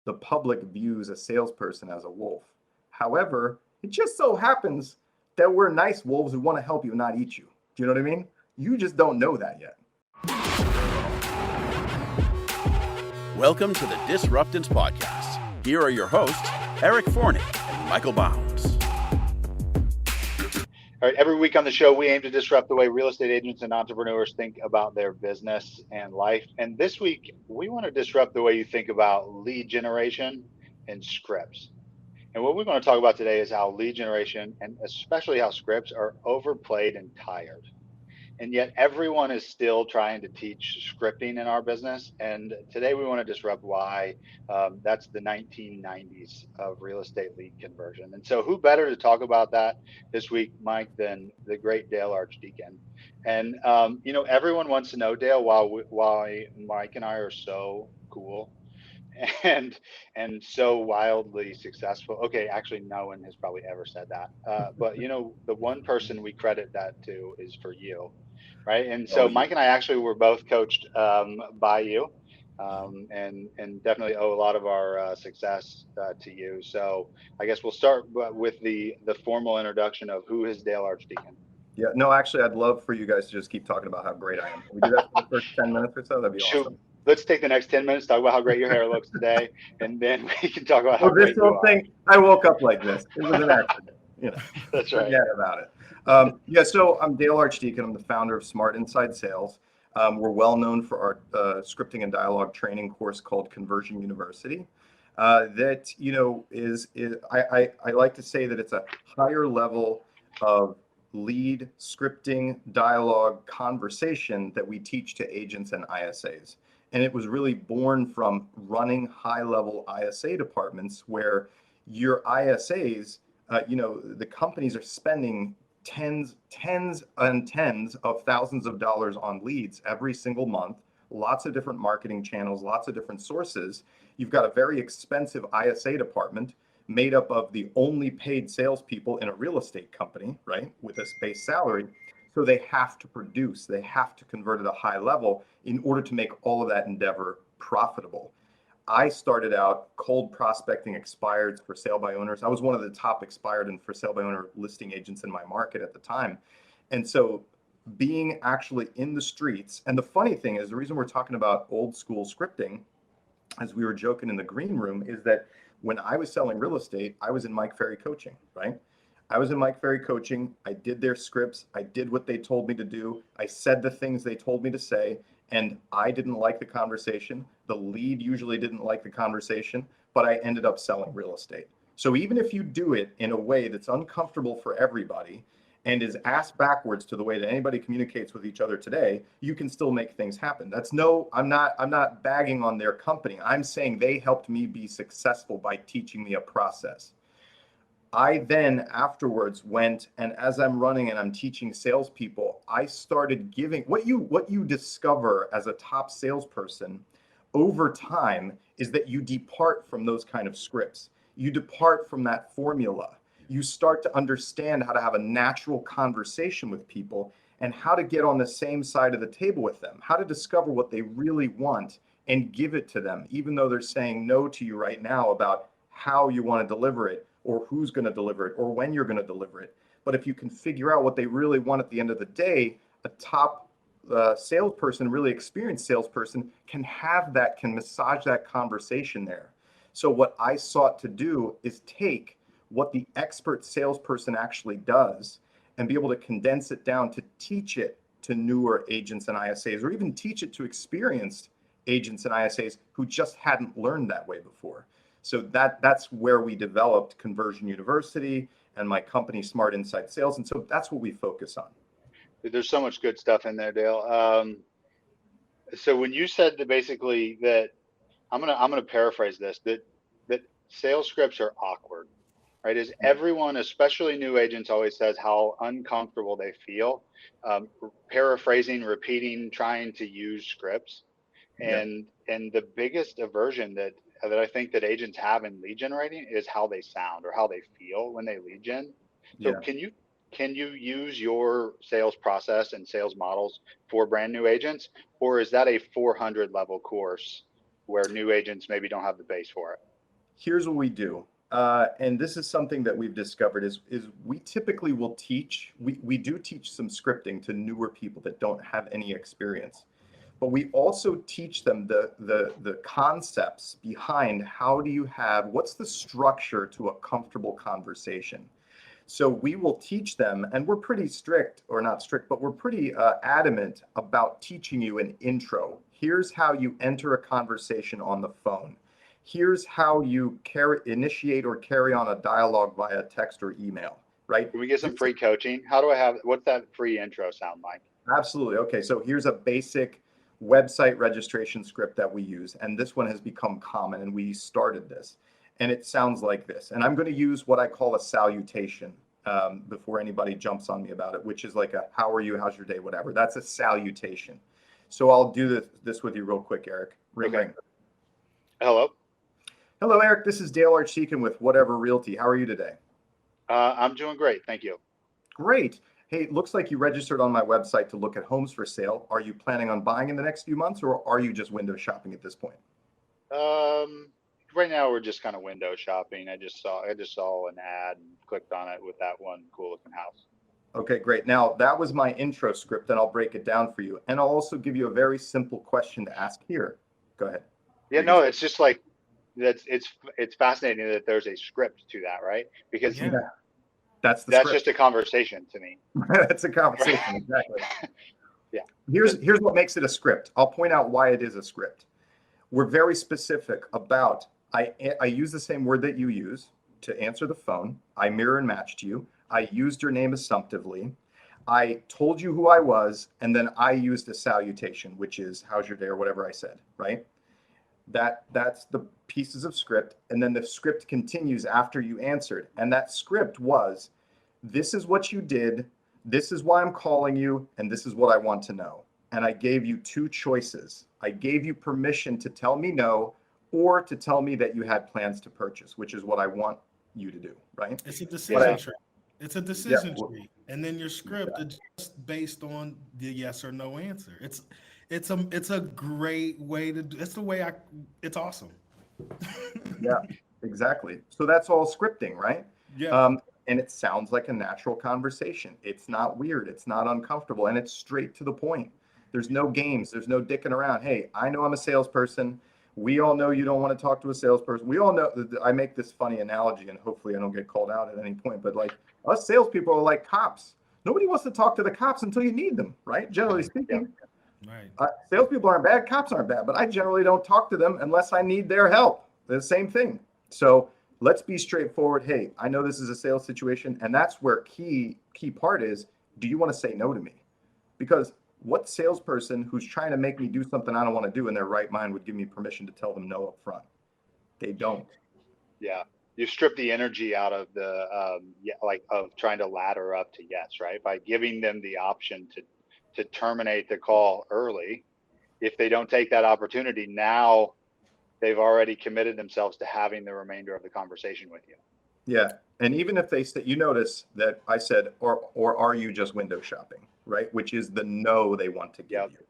the public views a salesperson as a wolf. However, it just so happens that we're nice wolves who want to help you, not eat you. Do you know what I mean? You just don't know that yet. Welcome to the Disruptance Podcast. Here are your hosts, Eric Forney and Michael Bounds. All right, every week on the show, we aim to disrupt the way real estate agents and entrepreneurs think about their business and life. And this week, we want to disrupt the way you think about lead generation and scripts. And what we're going to talk about today is how lead generation and especially how scripts are overplayed and tired. And yet everyone is still trying to teach scripting in our business. And today we want to disrupt why that's the 1990s of real estate lead conversion. And so who better to talk about that this week, Mike, than the great Dale Archdekin. And, everyone wants to know, Dale, why Mike and I are so cool and so wildly successful. Okay, actually, no one has probably ever said that. But, the one person we credit that to is for you. Right. And so Mike and I actually were both coached by you and definitely owe a lot of our success to you. So I guess we'll start with the formal introduction of who is Dale Archdekin. Yeah, no, actually, I'd love for you guys to just keep talking about how great I am. Can we do that for the first 10 minutes or so? That'd be awesome. Let's take the next 10 minutes, talk about how great your hair looks today, and then we can talk about how great this whole thing, I woke up like this. It was an accident. That's right. Forget about it. So I'm Dale Archdekin. I'm the founder of Smart Inside Sales. We're well known for our scripting and dialogue training course called Conversion University. I like to say that it's a higher level of lead scripting, dialogue, conversation that we teach to agents and ISAs. And it was really born from running high-level ISA departments where your ISAs, the companies are spending tens and tens of thousands of dollars on leads every single month, lots of different marketing channels, lots of different sources. You've got a very expensive ISA department made up of the only paid salespeople in a real estate company, right, with a base salary. So they have to produce, they have to convert at a high level in order to make all of that endeavor profitable. I started out cold prospecting expireds for sale by owners. I was one of the top expired and for sale by owner listing agents in my market at the time. And so being actually in the streets, and the funny thing is the reason we're talking about old school scripting, as we were joking in the green room, is that when I was selling real estate, I was in Mike Ferry coaching, right? I was in Mike Ferry coaching. I did their scripts. I did what they told me to do. I said the things they told me to say, and I didn't like the conversation. The lead usually didn't like the conversation, but I ended up selling real estate. So even if you do it in a way that's uncomfortable for everybody and is ass backwards to the way that anybody communicates with each other today, you can still make things happen. I'm not bagging on their company. I'm saying they helped me be successful by teaching me a process. I then afterwards went, and as I'm running and I'm teaching salespeople, I started giving what you discover as a top salesperson over time is that you depart from those kind of scripts. You depart from that formula. You start to understand how to have a natural conversation with people and how to get on the same side of the table with them, how to discover what they really want and give it to them, even though they're saying no to you right now about how you want to deliver it, or who's going to deliver it, or when you're going to deliver it. But if you can figure out what they really want at the end of the day, a top salesperson, really experienced salesperson, can massage that conversation there. So what I sought to do is take what the expert salesperson actually does and be able to condense it down to teach it to newer agents and ISAs, or even teach it to experienced agents and ISAs who just hadn't learned that way before. So that's where we developed Conversion University and my company, Smart Inside Sales. And so that's what we focus on. There's so much good stuff in there, Dale. So when you said that basically that, I'm gonna paraphrase this, that sales scripts are awkward, right? Is everyone, especially new agents, always says how uncomfortable they feel, paraphrasing, repeating, trying to use scripts. And the biggest aversion that I think that agents have in lead generating is how they sound or how they feel when they lead gen. So can you use your sales process and sales models for brand new agents, or is that a 400 level course where new agents maybe don't have the base for it? here's what we do. And this is something that we've discovered is we typically will teach, we do teach some scripting to newer people that don't have any experience. But we also teach them the concepts behind what's the structure to a comfortable conversation. So we will teach them, and we're pretty strict, or not strict, but we're pretty adamant about teaching you an intro. Here's how you enter a conversation on the phone. Here's how you initiate or carry on a dialogue via text or email, right? Can we get some free coaching? What's that free intro sound like? Absolutely. Okay, so here's a basic website registration script that we use, and this one has become common, and we started this, and it sounds like this. And I'm going to use what I call a salutation before anybody jumps on me about it, which is like a "How are you? How's your day?" Whatever. That's a salutation. So I'll do this with you real quick, Eric. Ring, ring. Hello. Hello, Eric. This is Dale Archdekin with Whatever Realty. How are you today? I'm doing great. Thank you. Great. Hey, it looks like you registered on my website to look at homes for sale. Are you planning on buying in the next few months, or are you just window shopping at this point? Right now we're just kind of window shopping. I just saw an ad and clicked on it with that one cool looking house. Okay, great. Now that was my intro script, and I'll break it down for you. And I'll also give you a very simple question to ask here. Go ahead. Yeah, no, it's just like it's fascinating that there's a script to that, right? Because that's just a conversation to me. That's a conversation, exactly. Yeah. Here's what makes it a script. I'll point out why it is a script. We're very specific about, I use the same word that you use to answer the phone. I mirror and matched you. I used your name assumptively. I told you who I was, and then I used a salutation, which is "How's your day?" or whatever I said, right? That's the pieces of script, and then the script continues after you answered. And that script was, this is what you did, this is why I'm calling you, and this is what I want to know. And I gave you two choices. I gave you permission to tell me no, or to tell me that you had plans to purchase, which is what I want you to do, right? It's a decision tree. It's a decision tree. And then your script is just based on the yes or no answer. It's a great way to do. It's awesome. Yeah, exactly. So that's all scripting, right? Yeah. And it sounds like a natural conversation. It's not weird. It's not uncomfortable, and it's straight to the point. There's no games. There's no dicking around. Hey, I know I'm a salesperson. We all know you don't want to talk to a salesperson. We all know. I make this funny analogy, and hopefully I don't get called out at any point. But like, us salespeople are like cops. Nobody wants to talk to the cops until you need them, right? Generally speaking. Right. Salespeople aren't bad. Cops aren't bad. But I generally don't talk to them unless I need their help. They're the same thing. So let's be straightforward. Hey, I know this is a sales situation, and that's where key part is, do you want to say no to me? Because what salesperson who's trying to make me do something I don't want to do in their right mind would give me permission to tell them no up front? They don't. Yeah. You strip the energy out of the of trying to ladder up to yes, right? By giving them the option to terminate the call early. If they don't take that opportunity, now they've already committed themselves to having the remainder of the conversation with you. Yeah. And even if they say, you notice that I said, or are you just window shopping, right? Which is the no they want to give you.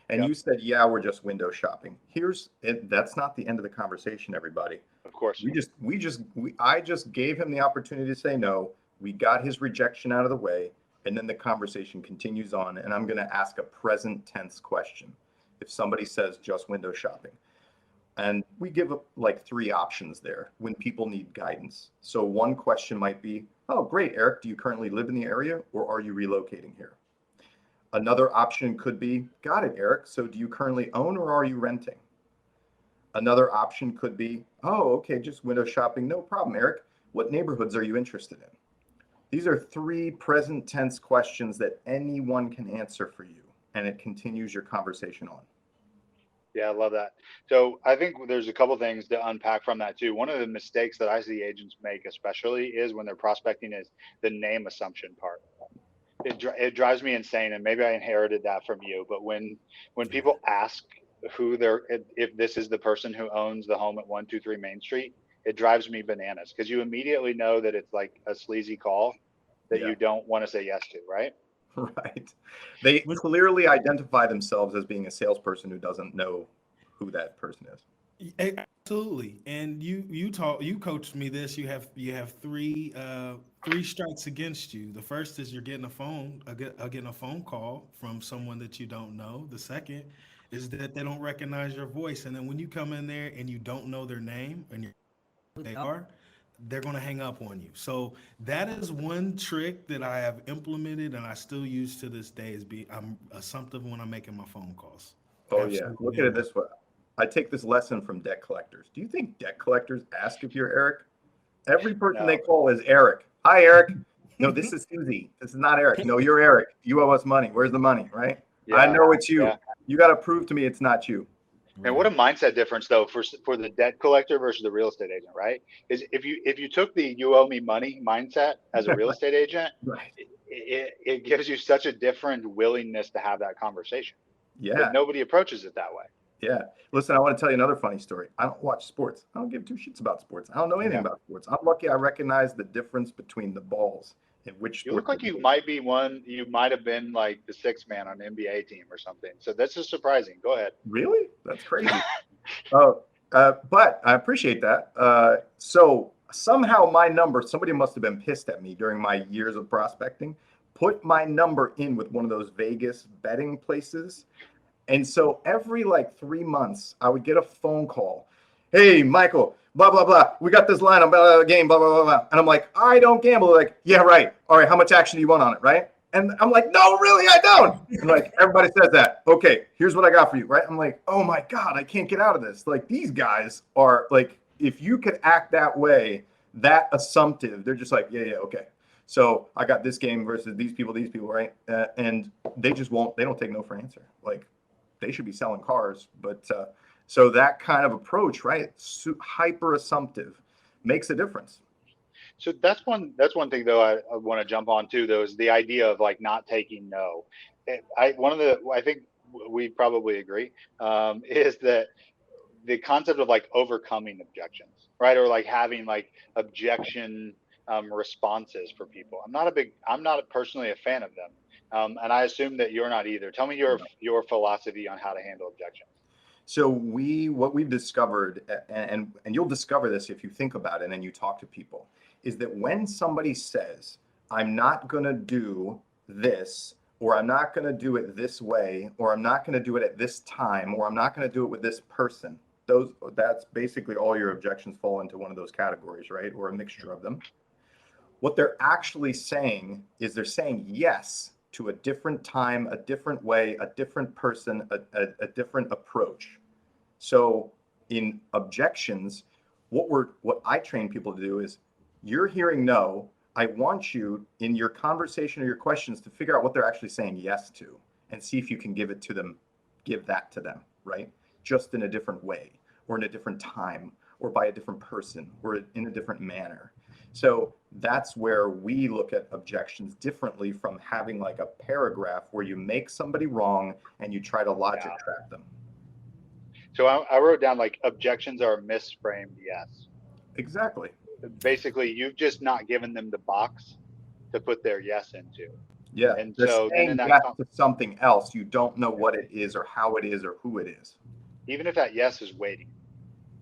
And you said, yeah, we're just window shopping. That's not the end of the conversation, everybody. Of course. I just gave him the opportunity to say no. We got his rejection out of the way, and then the conversation continues on. And I'm going to ask a present tense question. If somebody says just window shopping, and we give like 3 options there when people need guidance. So one question might be, oh, great, Eric, do you currently live in the area, or are you relocating here? Another option could be, got it, Eric. So do you currently own, or are you renting? Another option could be, oh, okay, just window shopping. No problem, Eric. What neighborhoods are you interested in? These are 3 present tense questions that anyone can answer for you, and it continues your conversation on. Yeah, I love that. So I think there's a couple things to unpack from that too. One of the mistakes that I see agents make, especially, is when they're prospecting, is the name assumption part. It drives me insane, and maybe I inherited that from you. But when people ask if this is the person who owns the home at 123 Main Street, it drives me bananas, because you immediately know that it's like a sleazy call that you don't want to say yes to, right? Right. They clearly identify themselves as being a salesperson who doesn't know who that person is. Absolutely. And you coached me this. You have three strikes against you. The first is you're getting getting a phone call from someone that you don't know. The second is that they don't recognize your voice. And then when you come in there and you don't know their name and they are, they're going to hang up on you. So that is one trick that I have implemented and I still use to this day is I'm assumptive when I'm making my phone calls. Oh yeah. Absolutely. Look at it this way. I take this lesson from debt collectors. Do you think debt collectors ask if you're Eric? Every person they No. call is Eric. Hi, Eric. No, this is Susie. This is not Eric. No, you're Eric. You owe us money. Where's the money, right? I know it's you. Yeah. You got to prove to me it's not you. And what a mindset difference though for the debt collector versus the real estate agent, right? Is if you took the you owe me money mindset as a real estate agent, Right. it gives you such a different willingness to have that conversation. Yeah. But nobody approaches it that way. Yeah. Listen, I want to tell you another funny story. I don't watch sports. I don't give two shits about sports. I don't know anything about sports. I'm lucky I recognize the difference between the balls and which You look like you might have been like the sixth man on an NBA team or something. So that's just surprising. Go ahead. Really? That's crazy. But I appreciate that. So somehow my number, somebody must have been pissed at me during my years of prospecting, put my number in with one of those Vegas betting places. And so every like 3 months, I would get a phone call. Hey, Michael, blah, blah, blah. We got this line about the game, blah, blah, blah, blah. And I'm like, I don't gamble. They're like, yeah, right. All right. How much action do you want on it? Right. And I'm like, no, really, I don't. And like, everybody says that. Okay, here's what I got for you. Right. I'm like, oh my God, I can't get out of this. Like these guys are like, if you could act that way, that assumptive, they're just like, yeah, okay. So I got this game versus these people, right? And they just won't, they don't take no for an answer. Like, they should be selling cars, but so that kind of approach, right? Hyper assumptive makes a difference. So that's one thing though I want to jump on too, though, is the idea of like not taking no. I think we probably agree is that the concept of like overcoming objections, right? Or like having like objection responses for people. I'm not personally a fan of them. And I assume that you're not either. Tell me your philosophy on how to handle objections. So what we've discovered, and you'll discover this if you think about it and you talk to people, is that when somebody says, I'm not going to do this, or I'm not going to do it this way, or I'm not going to do it at this time, or I'm not going to do it with this person, that's basically all your objections fall into one of those categories, right? Or a mixture of them. What they're actually saying is they're saying yes to a different time, a different way, a different person, a different approach. So in objections, what I train people to do is, you're hearing no, I want you in your conversation or your questions to figure out what they're actually saying yes to and see if you can give that to them, right? Just in a different way, or in a different time, or by a different person, or in a different manner. So that's where we look at objections differently from having like a paragraph where you make somebody wrong and you try to logic trap them. So I wrote down like objections are misframed yes. Exactly. Basically, you've just not given them the box to put their yes into. Yeah. And they're so saying then yes to something else. You don't know what it is or how it is or who it is. Even if that yes is waiting.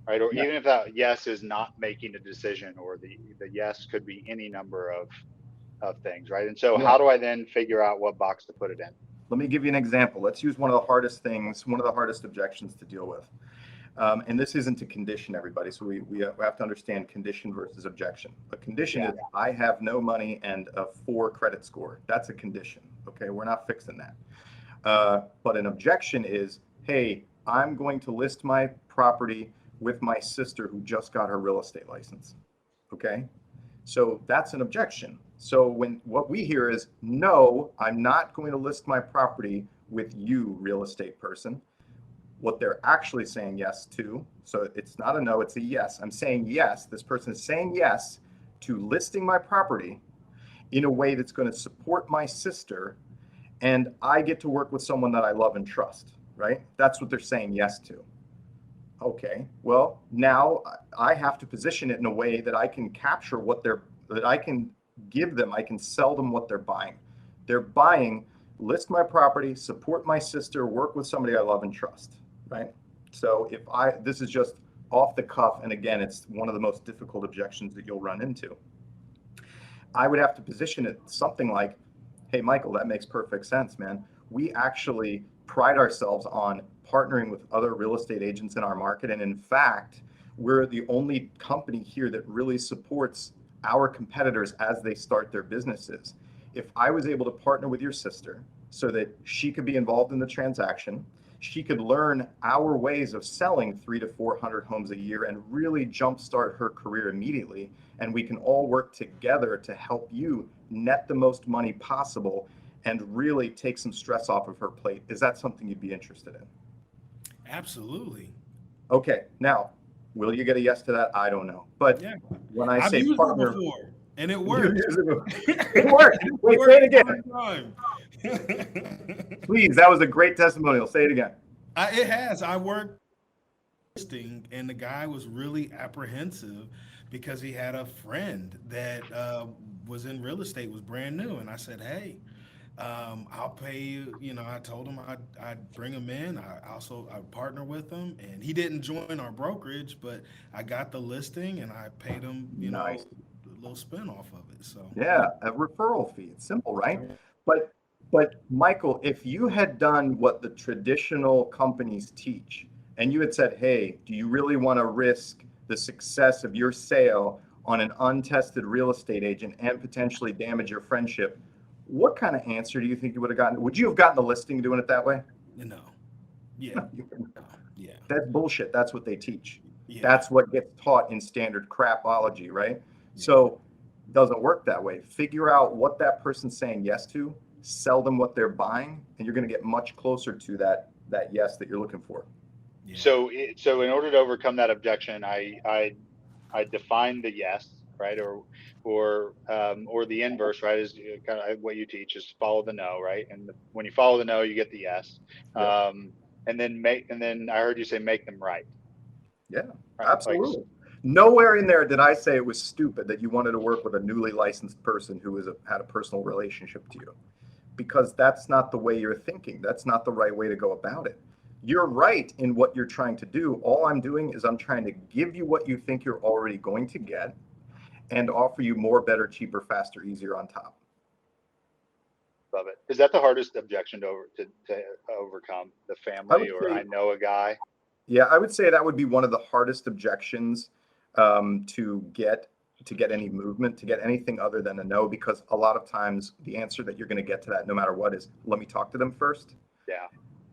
Right. Or even if that yes is not making a decision, or the yes could be any number of things. Right. And so how do I then figure out what box to put it in? Let me give you an example. Let's use one of the hardest objections to deal with. And this isn't to condition everybody. So we have to understand condition versus objection. A condition is I have no money and a 4 credit score. That's a condition. Okay. We're not fixing that. But an objection is, hey, I'm going to list my property with my sister who just got her real estate license. Okay. So that's an objection. So what we hear is, no, I'm not going to list my property with you, real estate person. What they're actually saying yes to, so it's not a no, it's a yes. I'm saying yes. This person is saying yes to listing my property in a way that's going to support my sister, and I get to work with someone that I love and trust, right? That's what they're saying yes to. Okay, well, now I have to position it in a way that I can capture that I can give them, I can sell them what they're buying. They're buying, list my property, support my sister, work with somebody I love and trust, right? So this is just off the cuff, and again, it's one of the most difficult objections that you'll run into. I would have to position it something like, hey, Michael, that makes perfect sense, man. We actually pride ourselves on partnering with other real estate agents in our market. And in fact, we're the only company here that really supports our competitors as they start their businesses. If I was able to partner with your sister so that she could be involved in the transaction, she could learn our ways of selling 300 to 400 homes a year and really jumpstart her career immediately. And we can all work together to help you net the most money possible and really take some stress off of her plate. Is that something you'd be interested in? Absolutely. Okay, now, will you get a yes to that? I don't know. But Yeah. when I I've say used partner, it before, and it you works. use it worked. Wait, say it again. Please, that was a great testimonial. Say it again. It has. I worked listing, and the guy was really apprehensive because he had a friend that was in real estate, was brand new, and I said, "Hey, I'll pay you." You know, I told him I'd bring him in. I'd partner with him, and he didn't join our brokerage, but I got the listing and I paid him, Nice. a little spin off of it. So Yeah, a referral fee. It's simple, right? But Michael, if you had done what the traditional companies teach and you had said, hey, do you really want to risk the success of your sale on an untested real estate agent and potentially damage your friendship, what kind of answer do you think you would have gotten? Would you have gotten the listing doing it that way? no, yeah, yeah, That's bullshit. That's what they teach. yeah. That's what gets taught in standard crapology, right? Yeah. So it doesn't work that way. Figure out what that person's saying yes to, sell them what they're buying, and you're going to get much closer to that yes that you're looking for. Yeah. So in order to overcome that objection, I define the yes, right, or the inverse, right, is kind of what you teach is follow the no, right, and when you follow the no, you get the yes, Yep. and then I heard you say make them right. Yeah, Right? absolutely. Nowhere in there did I say it was stupid that you wanted to work with a newly licensed person who had a personal relationship to you, because that's not the way you're thinking. That's not the right way to go about it. You're right in what you're trying to do. All I'm doing is I'm trying to give you what you think you're already going to get and offer you more, better, cheaper, faster, easier on top. Love it. Is that the hardest objection to overcome? The family, or I know a guy? Yeah, I would say that would be one of the hardest objections to get any movement, to get anything other than a no, because a lot of times the answer that you're going to get to that, no matter what, is let me talk to them first. Yeah.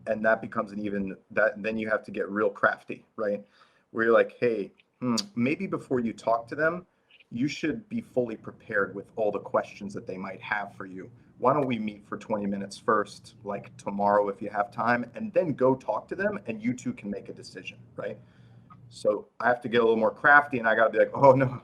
And that becomes then you have to get real crafty, right? Where you're like, hey, maybe before you talk to them, you should be fully prepared with all the questions that they might have for you. Why don't we meet for 20 minutes first, like tomorrow if you have time, and then go talk to them and you two can make a decision, right? So I have to get a little more crafty and I got to be like, oh no,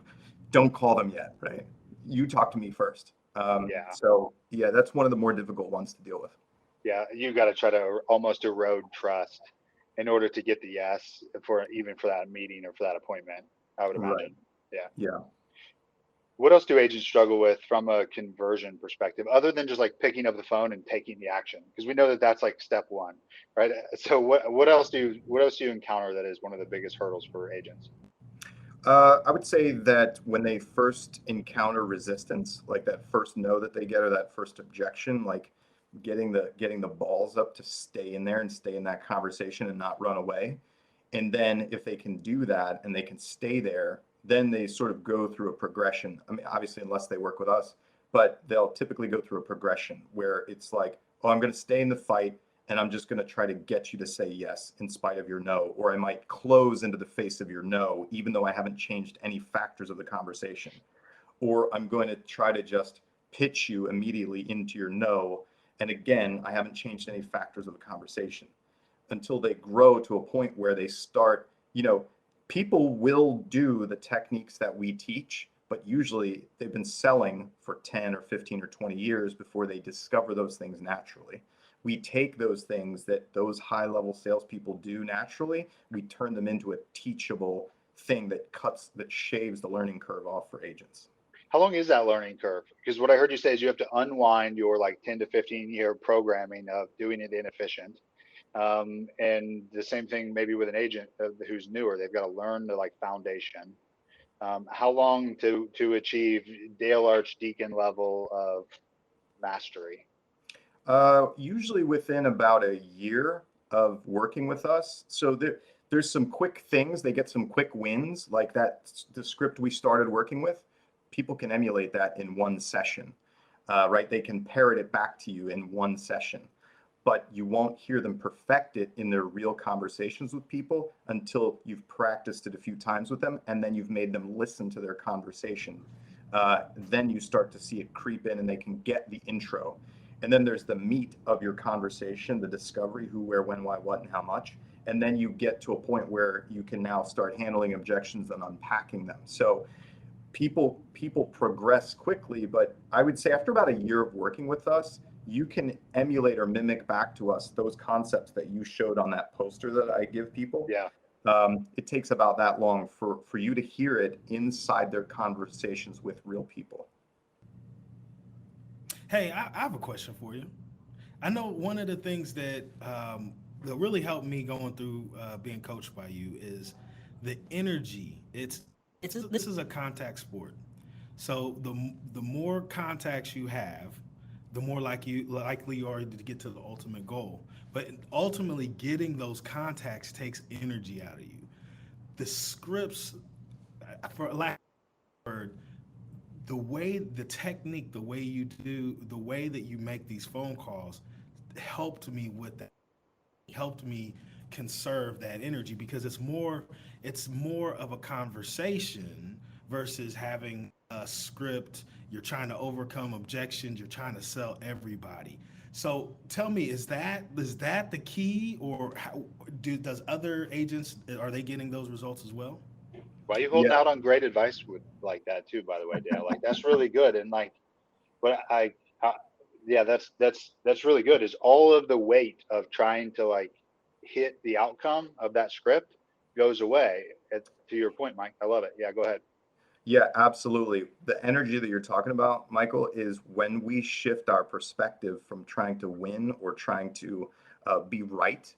don't call them yet, right? You talk to me first. Yeah. So yeah, that's one of the more difficult ones to deal with. Yeah, you got to try to almost erode trust in order to get the yes for that meeting or for that appointment, I would imagine. Right. Yeah. Yeah. What else do agents struggle with from a conversion perspective, other than just like picking up the phone and taking the action? Because we know that that's like step one, right? So what else do you encounter that is one of the biggest hurdles for agents? I would say that when they first encounter resistance, like that first no that they get or that first objection, like getting the balls up to stay in there and stay in that conversation and not run away. And then if they can do that and they can stay there, then they sort of go through a progression. I mean, obviously, unless they work with us, but they'll typically go through a progression where it's like, oh, I'm going to stay in the fight and I'm just going to try to get you to say yes in spite of your no, or I might close into the face of your no, even though I haven't changed any factors of the conversation. Or I'm going to try to just pitch you immediately into your no. And again, I haven't changed any factors of the conversation until they grow to a point where they start, people will do the techniques that we teach, but usually they've been selling for 10 or 15 or 20 years before they discover those things naturally. We take those things that those high level salespeople do naturally, we turn them into a teachable thing that shaves the learning curve off for agents. How long is that learning curve? Because what I heard you say is you have to unwind your like 10 to 15 year programming of doing it inefficient. And the same thing maybe with an agent who's newer. They've got to learn the like foundation. How long to achieve Dale Archdekin level of mastery? Usually within about a year of working with us. So there's some quick things. They get some quick wins, like the script we started working with. People can emulate that in one session, right? They can parrot it back to you in one session, but you won't hear them perfect it in their real conversations with people until you've practiced it a few times with them, and then you've made them listen to their conversation. Then you start to see it creep in and they can get the intro. And then there's the meat of your conversation, the discovery, who, where, when, why, what, and how much. And then you get to a point where you can now start handling objections and unpacking them. So people progress quickly, but I would say after about a year of working with us, you can emulate or mimic back to us those concepts that you showed on that poster that I give people. Yeah. It takes about that long for you to hear it inside their conversations with real people. Hey, I have a question for you. I know one of the things that really helped me going through being coached by you is the energy. This is a contact sport, so the more contacts you have, the more likely you are to get to the ultimate goal. But ultimately, getting those contacts takes energy out of you. The scripts, for lack of a word, the technique, the way you do, the way that you make these phone calls helped me with that. Helped me conserve that energy because it's more of a conversation versus having a script. You're trying to overcome objections. You're trying to sell everybody. So tell me, is that the key, or does other agents, are they getting those results as well? Why are you holding out on great advice like that too, by the way, Dale? Like that's really good. And like, but yeah, that's really good. Is all of the weight of trying to like hit the outcome of that script goes away. To your point, Mike, I love it. Yeah, go ahead. Yeah, absolutely. The energy that you're talking about, Michael, is when we shift our perspective from trying to win or trying to be right,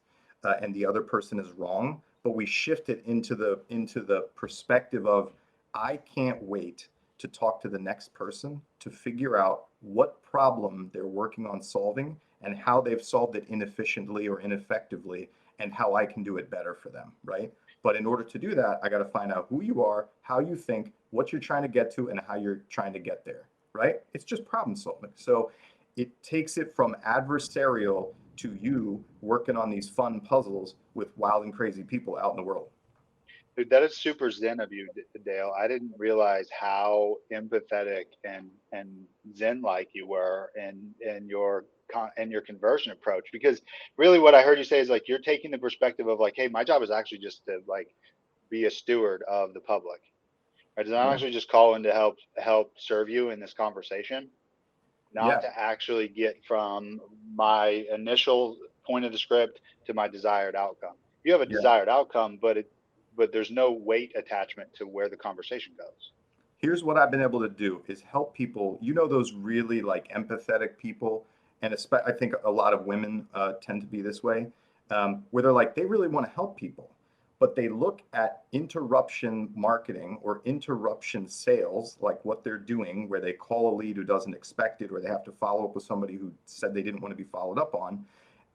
and the other person is wrong, but we shift it into the perspective of I can't wait to talk to the next person to figure out what problem they're working on solving and how they've solved it inefficiently or ineffectively and how I can do it better for them, right? But in order to do that, I got to find out who you are, how you think, what you're trying to get to, and how you're trying to get there, right? It's just problem solving. So it takes it from adversarial to you working on these fun puzzles with wild and crazy people out in the world. Dude, that is super zen of you, Dale. I didn't realize how empathetic and zen-like you were in your conversion approach. Because really, what I heard you say is like you're taking the perspective of like, hey, my job is actually just to like be a steward of the public. Right? I'm actually just calling to help serve you in this conversation, not to actually get from my initial point of the script to my desired outcome. You have a desired outcome, but there's no weight attachment to where the conversation goes. Here's what I've been able to do is help people, those really like empathetic people, and I think a lot of women tend to be this way, where they're like, they really want to help people, but they look at interruption marketing or interruption sales, like what they're doing, where they call a lead who doesn't expect it, or they have to follow up with somebody who said they didn't want to be followed up on,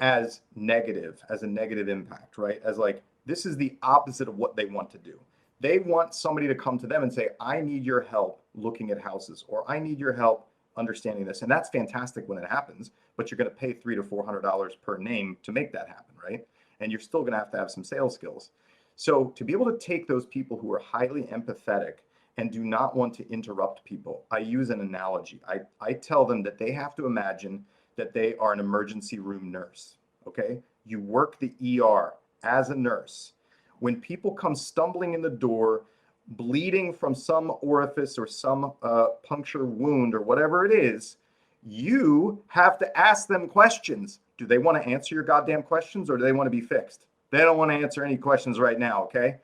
as a negative impact, right? As like, this is the opposite of what they want to do. They want somebody to come to them and say, I need your help looking at houses, or I need your help understanding this. And that's fantastic when it happens, but you're going to pay $300 to $400 per name to make that happen, right? And you're still going to have some sales skills. So to be able to take those people who are highly empathetic and do not want to interrupt people, I use an analogy. I tell them that they have to imagine that they are an emergency room nurse, okay? You work the ER as a nurse. When people come stumbling in the door, bleeding from some orifice or some puncture wound or whatever it is, you have to ask them questions. Do they want to answer your goddamn questions, or do they want to be fixed? They don't want to answer any questions right now, okay?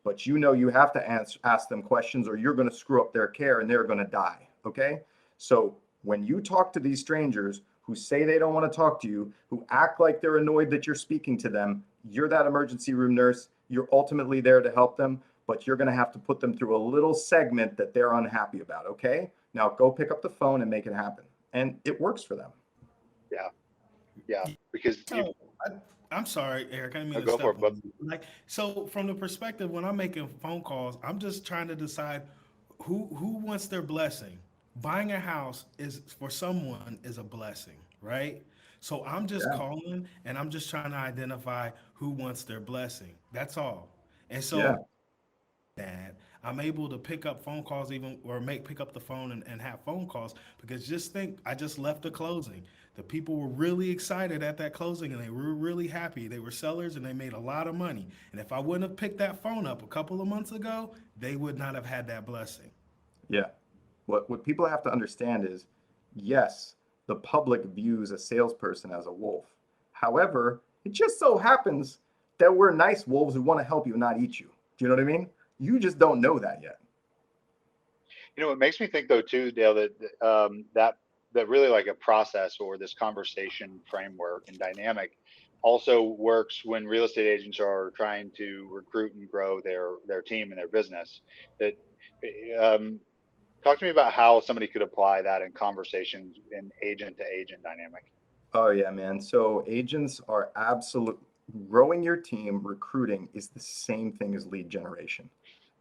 But you have to ask them questions, or you're going to screw up their care and they're going to die, okay? So when you talk to these strangers who say they don't want to talk to you, who act like they're annoyed that you're speaking to them. You're that emergency room nurse. You're ultimately there to help them, but you're going to have to put them through a little segment that they're unhappy about. Okay. Now go pick up the phone and make it happen. And it works for them. Yeah. Yeah. Because So I'm sorry, Eric. I didn't mean to go step for it, on bud. you. Like, so from the perspective when I'm making phone calls, I'm just trying to decide who wants their blessing. Buying a house is for someone is a blessing, right? So I'm just Yeah. calling and I'm just trying to identify who wants their blessing. That's all. And Yeah. so that I'm able to pick up phone calls even or pick up the phone and have phone calls because just think I just left a closing. The people were really excited at that closing and they were really happy. They were sellers and they made a lot of money. And if I wouldn't have picked that phone up a couple of months ago, they would not have had that blessing. Yeah. What people have to understand is, yes, the public views a salesperson as a wolf. However, it just so happens that we're nice wolves who want to help you, not eat you. Do you know what I mean? You just don't know that yet. You know, it makes me think though too, Dale, that really like a process or this conversation framework and dynamic also works when real estate agents are trying to recruit and grow their team and their business. That um, talk to me about how somebody could apply that in conversations in agent to agent dynamic. Oh yeah, man. So agents are absolute growing your team, recruiting is the same thing as lead generation.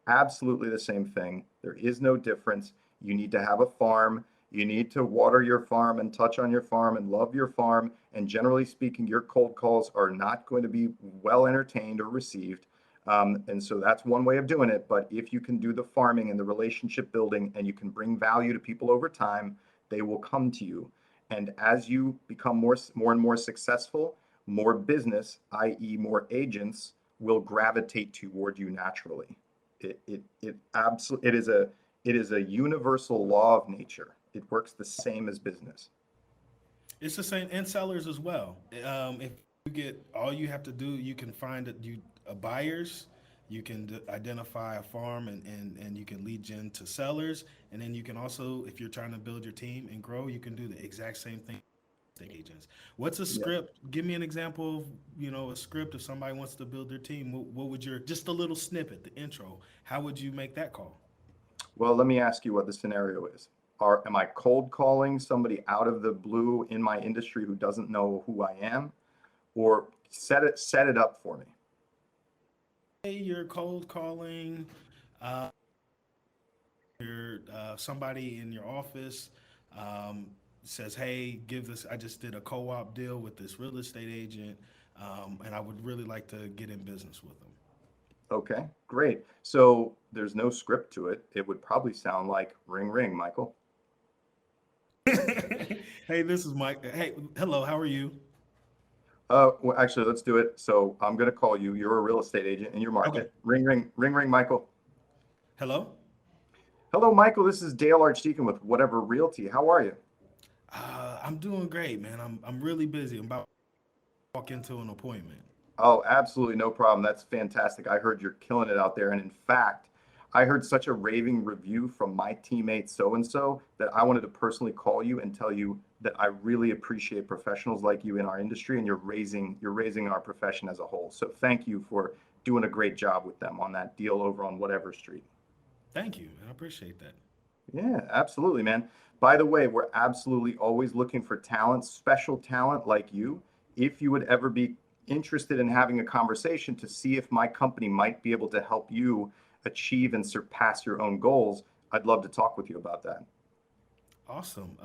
Absolutely the same thing. There is no difference. You need to have a farm. You need to water your farm and touch on your farm and love your farm. And generally speaking, your cold calls are not going to be well entertained or received. And so that's one way of doing it. But if you can do the farming and the relationship building and you can bring value to people over time, they will come to you. And as you become more and more successful, more business, i.e., more agents, will gravitate toward you naturally. It is a universal law of nature. It works the same as business. It's the same and sellers as well. If you get all you have to do, you can find buyers. You can identify a farm and you can lead gen to sellers. And then you can also, if you're trying to build your team and grow, you can do the exact same thing with agents. What's a Yeah. script? Give me an example of, a script if somebody wants to build their team. What would just a little snippet, the intro, how would you make that call? Well, let me ask you what the scenario is. Am I cold calling somebody out of the blue in my industry who doesn't know who I am, or set it up for me? Hey, you're cold calling. Uh, you're somebody in your office says, "Hey, give this. I just did a co-op deal with this real estate agent, and I would really like to get in business with them." Okay, great. So there's no script to it. It would probably sound like ring, ring, Michael. Hey, this is Mike. Hey, hello. How are you? Well, actually, let's do it. So I'm going to call you. You're a real estate agent in your Okay. market. Ring, ring, ring, ring, Michael. Hello. Hello, Michael. This is Dale Archdekin with Whatever Realty. How are you? I'm doing great, man. I'm really busy. I'm about to walk into an appointment. Oh, absolutely no problem. That's fantastic. I heard you're killing it out there. And in fact, I heard such a raving review from my teammate so-and-so that I wanted to personally call you and tell you that I really appreciate professionals like you in our industry, and you're raising our profession as a whole. So thank you for doing a great job with them on that deal over on Whatever Street. Thank you. I appreciate that. Yeah, absolutely, man. By the way, we're absolutely always looking for talent, special talent like you. If you would ever be interested in having a conversation to see if my company might be able to help you achieve and surpass your own goals, I'd love to talk with you about that. Awesome.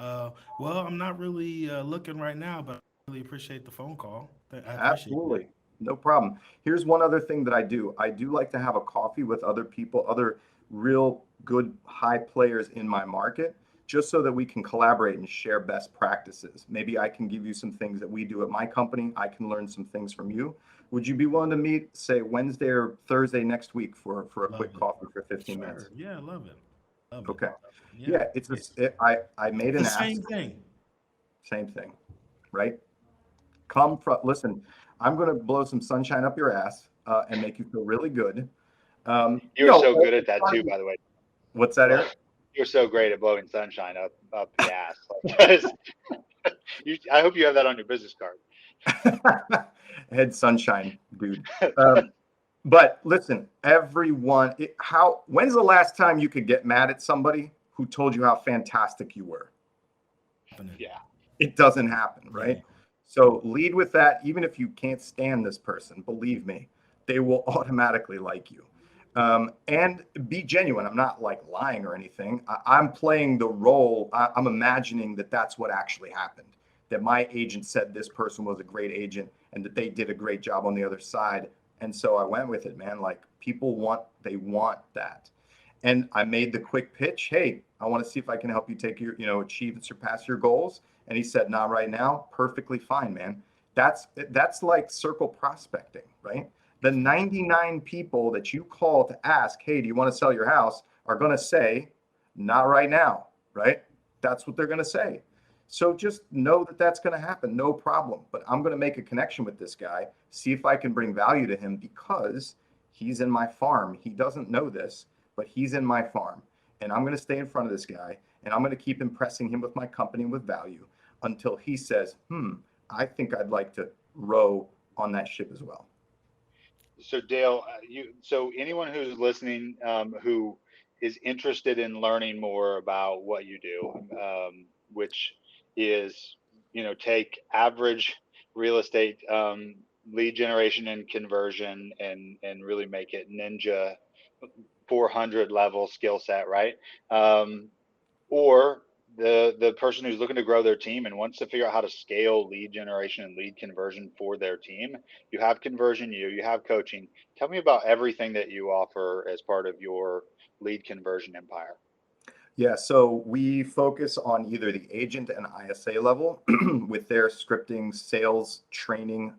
Well, I'm not really looking right now, but I really appreciate the phone call. I appreciate it. Absolutely. No problem. Here's one other thing that I do. I do like to have a coffee with other people, other real good high players in my market, just so that we can collaborate and share best practices. Maybe I can give you some things that we do at my company. I can learn some things from you. Would you be willing to meet, say, Wednesday or Thursday next week for a Love quick it. coffee for 15 minutes? Sure. Yeah, I love it. Love it. Okay. Yeah. I made The an ask. same thing. Same thing, right? Listen, I'm going to blow some sunshine up your ass and make you feel really good. You're so good at that too, by the way. What's that, Eric? You're so great at blowing sunshine up the ass. I hope you have that on your business card. Head sunshine, dude. But listen, everyone, when's the last time you could get mad at somebody who told you how fantastic you were? Yeah. It doesn't happen, right? Yeah. So lead with that. Even if you can't stand this person, believe me, they will automatically like you. And be genuine. I'm not like lying or anything. I'm playing the role. I'm imagining that that's what actually happened, that my agent said this person was a great agent and that they did a great job on the other side. And so I went with it, man. Like people they want that. And I made the quick pitch. Hey, I want to see if I can help you take achieve and surpass your goals. And he said, not right now. Perfectly fine, man. That's like circle prospecting, right? The 99 people that you call to ask, hey, do you want to sell your house, are going to say, not right now, right? That's what they're going to say. So just know that that's going to happen, no problem. But I'm going to make a connection with this guy, see if I can bring value to him because he's in my farm. He doesn't know this, but he's in my farm. And I'm going to stay in front of this guy, and I'm going to keep impressing him with my company and with value until he says, I think I'd like to row on that ship as well. So Dale, so anyone who's listening, who is interested in learning more about what you do, which is, take average real estate lead generation and conversion and really make it ninja 400 level skill set, right? Or the person who's looking to grow their team and wants to figure out how to scale lead generation and lead conversion for their team. You have Conversion you have coaching. Tell me about everything that you offer as part of your lead conversion empire. Yeah, so we focus on either the agent and ISA level with their scripting, sales, training,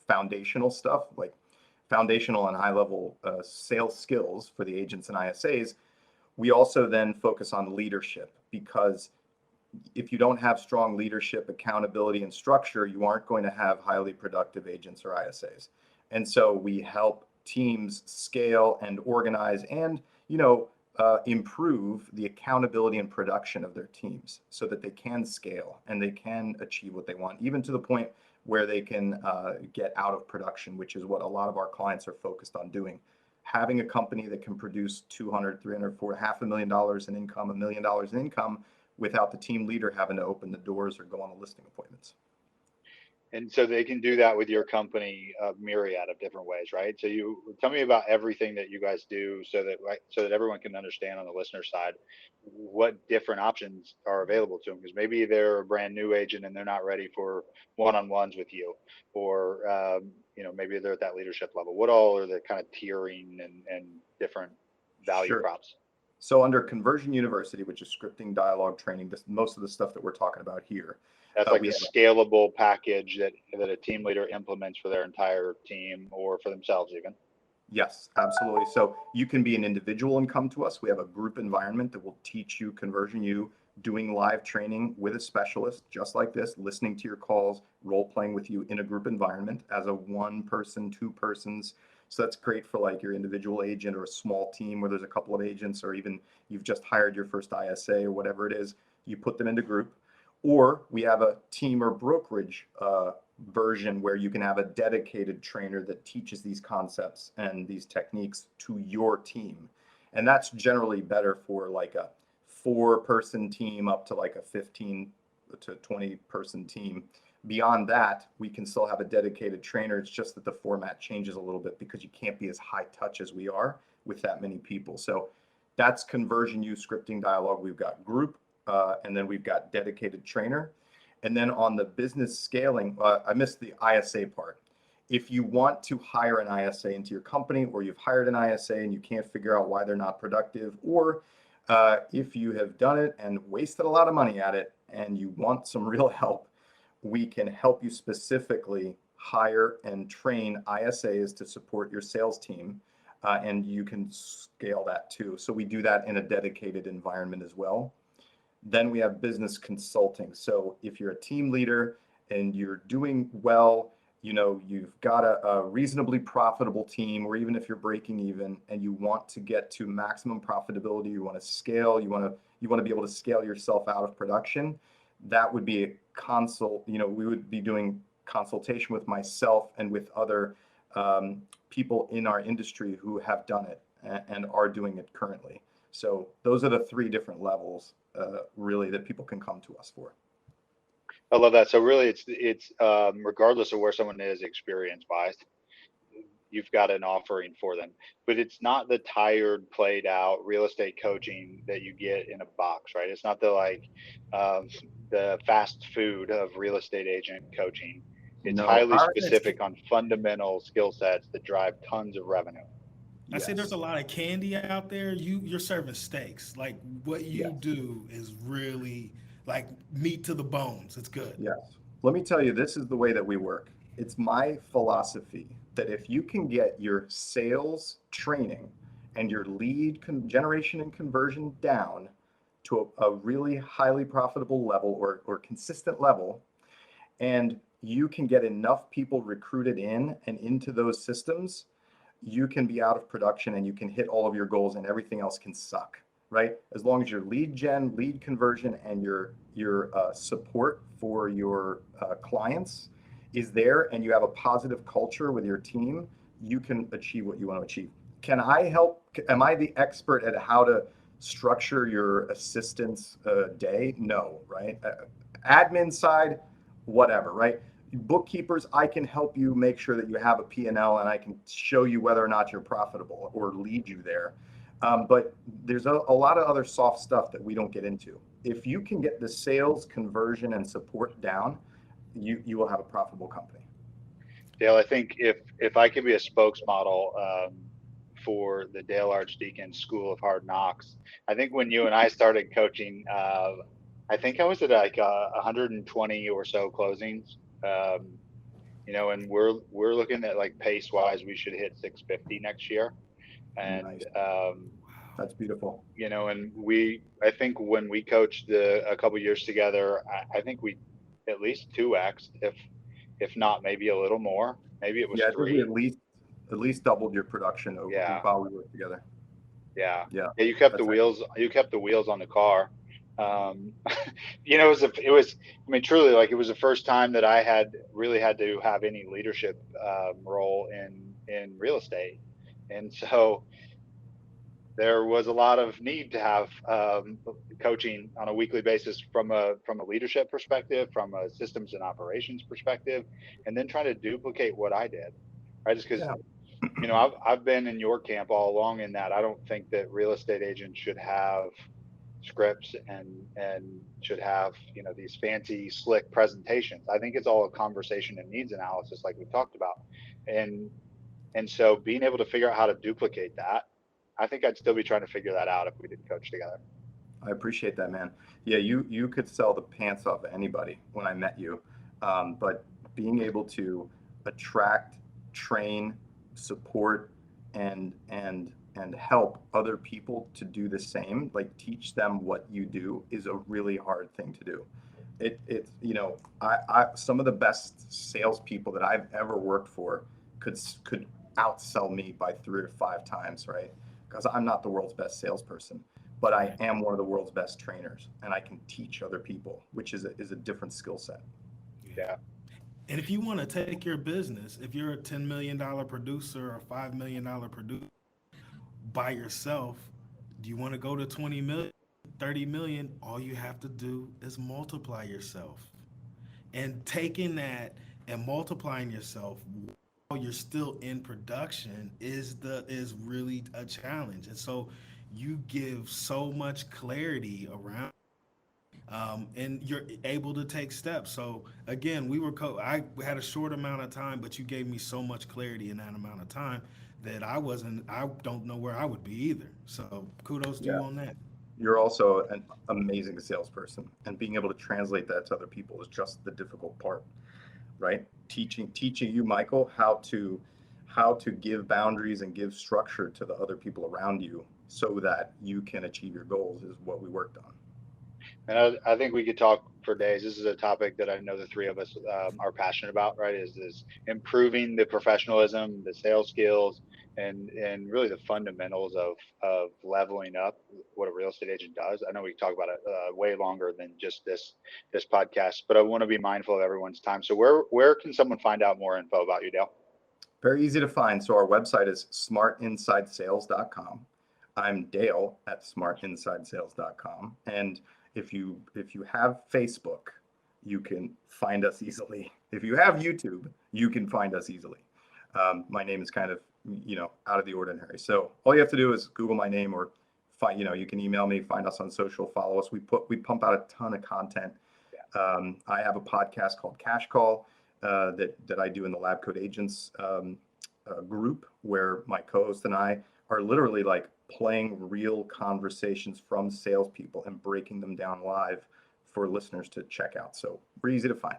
foundational stuff, like foundational and high level sales skills for the agents and ISAs. We also then focus on leadership because if you don't have strong leadership, accountability, and structure, you aren't going to have highly productive agents or ISAs. And so we help teams scale and organize and, improve the accountability and production of their teams so that they can scale and they can achieve what they want, even to the point where they can get out of production, which is what a lot of our clients are focused on doing. Having a company that can produce $200,000, $300,000, $500,000 in income, $1 million in income without the team leader having to open the doors or go on the listing appointments. And so they can do that with your company a myriad of different ways, right? So you tell me about everything that you guys do so that everyone can understand on the listener side what different options are available to them, because maybe they're a brand new agent and they're not ready for one-on-ones with you, or maybe they're at that leadership level. What all are the kind of tiering and different value props? So under Conversion University, which is scripting, dialogue, training, most of the stuff that we're talking about here. That's like a scalable package that a team leader implements for their entire team or for themselves even. Yes, absolutely. So you can be an individual and come to us. We have a group environment that will teach you Conversion U, doing live training with a specialist just like this, listening to your calls, role playing with you in a group environment as a one person, two persons. So that's great for like your individual agent or a small team where there's a couple of agents, or even you've just hired your first ISA or whatever it is. You put them into group. Or we have a team or brokerage version where you can have a dedicated trainer that teaches these concepts and these techniques to your team. And that's generally better for like a 4-person team up to like a 15 to 20-person team. Beyond that, we can still have a dedicated trainer. It's just that the format changes a little bit because you can't be as high touch as we are with that many people. So that's Conversion U, scripting, dialogue. We've got group. And then we've got dedicated trainer. And then on the business scaling, I missed the ISA part. If you want to hire an ISA into your company, or you've hired an ISA and you can't figure out why they're not productive, or if you have done it and wasted a lot of money at it and you want some real help, we can help you specifically hire and train ISAs to support your sales team. And you can scale that too. So we do that in a dedicated environment as well. Then we have business consulting. So if you're a team leader and you're doing well, you've got a reasonably profitable team, or even if you're breaking even and you want to get to maximum profitability, you want to scale, you want to be able to scale yourself out of production, that would be we would be doing consultation with myself and with other people in our industry who have done it and are doing it currently. So those are the three different levels really that people can come to us for. I love that. So really it's regardless of where someone is experience wise, you've got an offering for them, but it's not the tired, played out real estate coaching that you get in a box, right? It's not the fast food of real estate agent coaching. It's No, highly specific on fundamental skill sets that drive tons of revenue. I see there's a lot of candy out there. You're serving steaks. Like what you Yes. do is really like meat to the bones. It's good. Yes. Let me tell you, this is the way that we work. It's my philosophy that if you can get your sales training and your lead generation and conversion down to a really highly profitable level or consistent level, and you can get enough people recruited in and into those systems, you can be out of production and you can hit all of your goals and everything else can suck, right? As long as your lead gen, lead conversion, and your support for your clients is there and you have a positive culture with your team, you can achieve what you want to achieve. Can I help? Am I the expert at how to structure your assistant's day? No, right? Admin side, whatever, right? Bookkeepers, I can help you make sure that you have a P&L and I can show you whether or not you're profitable or lead you there. But there's a lot of other soft stuff that we don't get into. If you can get the sales, conversion, and support down, you will have a profitable company. Dale, I think if I could be a spokesmodel for the Dale Archdekin School of Hard Knocks, I think when you and I started coaching, I think I was at like 120 or so closings, and we're looking at like pace wise, we should hit 650 next year. And Nice. That's beautiful. And I think when we coached a couple years together, I think we at least 2x, if not maybe a little more. Maybe it was I think 3. we at least doubled your production while we worked together. Yeah. Yeah. You kept the wheels. You kept the wheels on the car. It was. I mean, truly, like it was the first time that I had to have any leadership role in real estate, and so there was a lot of need to have coaching on a weekly basis from a leadership perspective, from a systems and operations perspective, and then trying to duplicate what I did, right? Just because, I've been in your camp all along in that I don't think that real estate agents should have scripts and should have, these fancy slick presentations. I think it's all a conversation and needs analysis like we talked about. And so being able to figure out how to duplicate that, I think I'd still be trying to figure that out if we didn't coach together. I appreciate that, man. Yeah, you could sell the pants off of anybody when I met you, but being able to attract, train, support, and help other people to do the same, like teach them what you do, is a really hard thing to do. I some of the best salespeople that I've ever worked for could outsell me by 3 or 5 times, right? Because I'm not the world's best salesperson, but I am one of the world's best trainers, and I can teach other people, which is a different skill set. Yeah. And if you want to take your business, if you're a $10 million producer or $5 million producer by yourself, do you want to go to 20 million, 30 million? All you have to do is multiply yourself. And taking that and multiplying yourself while you're still in production is really a challenge. And so you give so much clarity around, and you're able to take steps. So again, I had a short amount of time, but you gave me so much clarity in that amount of time that I don't know where I would be either. So kudos to you on that. You're also an amazing salesperson, and being able to translate that to other people is just the difficult part, right? Teaching you, Michael, how to give boundaries and give structure to the other people around you so that you can achieve your goals is what we worked on. And I think we could talk for days. This is a topic that I know the three of us are passionate about, right? Is improving the professionalism, the sales skills, and really the fundamentals of leveling up what a real estate agent does. I know we can talk about it way longer than just this podcast, but I want to be mindful of everyone's time. So where can someone find out more info about you, Dale? Very easy to find. So our website is smartinsidesales.com. I'm Dale at smartinsidesales.com. And if you have Facebook, you can find us easily. If you have YouTube, you can find us easily. My name is kind of, out of the ordinary. So all you have to do is Google my name, or find, you can email me, find us on social, follow us. We pump out a ton of content. I have a podcast called Cash Call that I do in the Lab Coat Agents group, where my co-host and I are literally like playing real conversations from salespeople and breaking them down live for listeners to check out. So we're easy to find.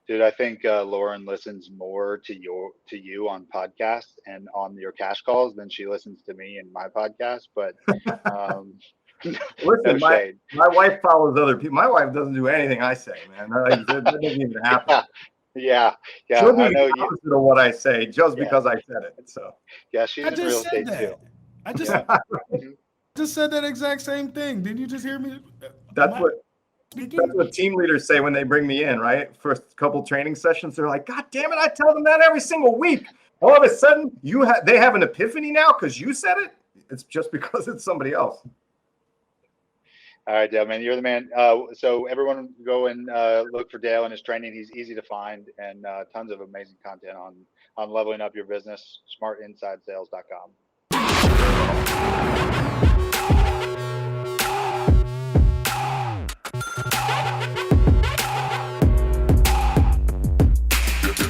Dude, I think Lauren listens more to you on podcasts and on your cash calls than she listens to me in my podcast. But listen, no shade. My wife follows other people. My wife doesn't do anything I say, man. That doesn't even happen. Yeah. She'll do I know the opposite of what I say just because I said it. So yeah, she's in real estate too. I just just said that exact same thing. Didn't you just hear me? That's what team leaders say when they bring me in, right? For a couple training sessions, they're like, God damn it, I tell them that every single week. All of a sudden, they have an epiphany now because you said it. It's just because it's somebody else. All right, Dale, man, you're the man. So everyone go and look for Dale and his training. He's easy to find, and tons of amazing content on leveling up your business. smartinsidesales.com.